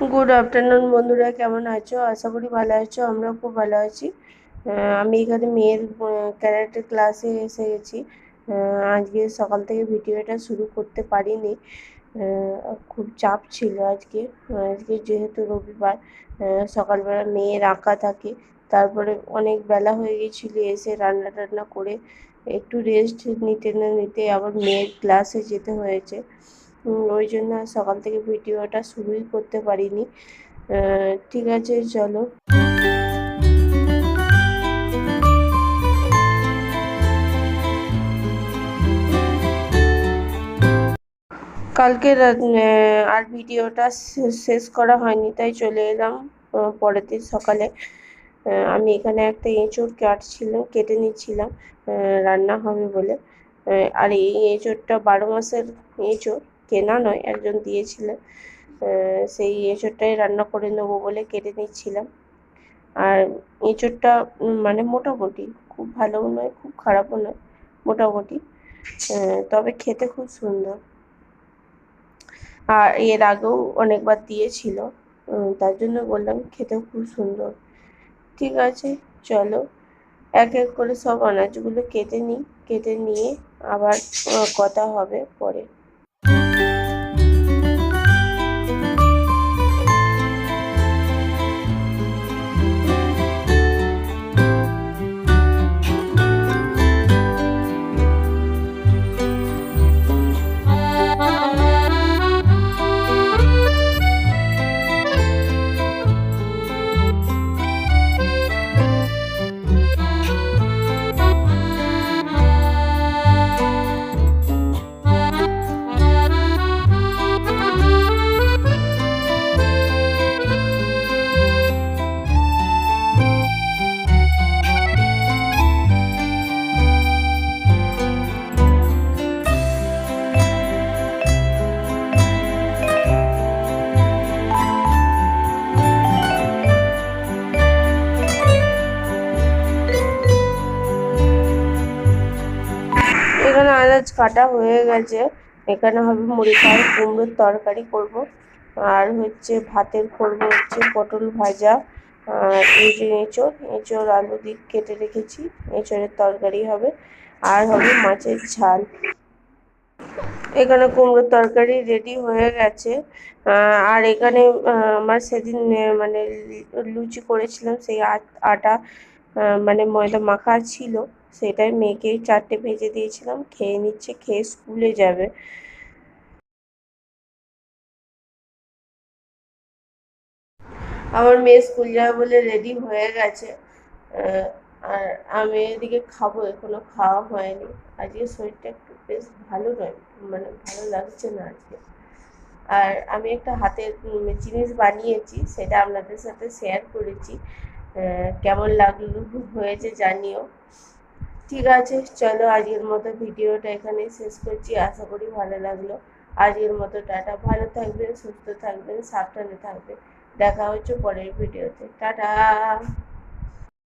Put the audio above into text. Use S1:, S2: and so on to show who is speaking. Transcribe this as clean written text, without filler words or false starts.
S1: Good afternoon বন্ধুরা, কেমন আছো? আশা করি ভালো আছো। আমরা খুব ভালো আছি। আমি এখানে মেয়ের ক্যারাটে ক্লাসে এসে গেছি। আজকে সকাল থেকে ভিডিওটা শুরু করতে পারিনি, খুব চাপ ছিল আজকে। আজকে যেহেতু রবিবার, সকালবেলা মেয়ের আঁকা থাকে, তারপরে অনেক বেলা হয়ে গেছিলো। এসে রান্না টান্না করে একটু রেস্ট নিতে না নিতে আবার মেয়ের ক্লাসে যেতে হয়েছে। ওই জন্য সকাল থেকে ভিডিওটা শুরুই করতে পারিনি। ঠিক আছে, চলো। কালকে আর ভিডিওটা শেষ করা হয়নি, তাই চলে এলাম পরের দিন সকালে। আমি এখানে একটা এঁচোড় কেটে নিচ্ছিলাম রান্না হবে বলে। আর এই এঁচোড়টা 12 মাসের এঁচোড়, কেনা নয়, একজন দিয়েছিলেন। সেই এঁচোড়টাই রান্না করে নেবো বলে কেটে নিচ্ছিলাম। আর এঁচোড়টা মানে মোটামুটি, খুব ভালোও নয় খুব খারাপও নয়, মোটামুটি। তবে খেতে খুব সুন্দর। আর এর আগেও অনেকবার দিয়েছিল, তার জন্য বললাম খেতেও খুব সুন্দর। ঠিক আছে, চলো এক এক করে সব আনাজগুলো কেটে নিয়ে আবার কথা হবে পরে। এখানে আনাজ কাটা হয়ে গেছে। এখানে হবে মুড়ি খাওয়ার কুমড়োর তরকারি করব, আর হচ্ছে ভাতের করব হচ্ছে পটল ভাজা। আর এই যে এঁচোড় আলু দিয়ে কেটে রেখেছি, এঁচোড়ের তরকারি হবে। আর হবে মাছের ঝাল। এখানে কুমড়োর তরকারি রেডি হয়ে গেছে। আর এখানে আমার সেদিন মানে লুচি করেছিলাম, সেই আটা মানে ময়দা মাখা ছিল, সেটাই মেয়েকে 4টে ভেজে দিয়েছিলাম, খেয়ে নিচ্ছে, খেয়ে স্কুলে যাবে। আমার মেয়ে স্কুল যাবে বলে রেডি হয়ে গেছে। আর আমি এদিকে খাবো, এখনো খাওয়া হয়নি। আজকে শরীরটা একটু বেশ ভালো নয়, মানে ভালো লাগছে না আজকে। আর আমি একটা হাতের জিনিস বানিয়েছি, সেটা আপনাদের সাথে শেয়ার করেছি। কেমন লাগলো হয়েছে জানিও। ঠিক আছে, চলো আজকের মতো ভিডিওটা এখানে শেষ করছি। আশা করি ভালো লাগলো। আজকের মতো টাটা। ভালো থাকবেন, সুস্থ থাকবেন, সাবধানে থাকবেন। দেখা হচ্ছে পরের ভিডিওতে। টাটা।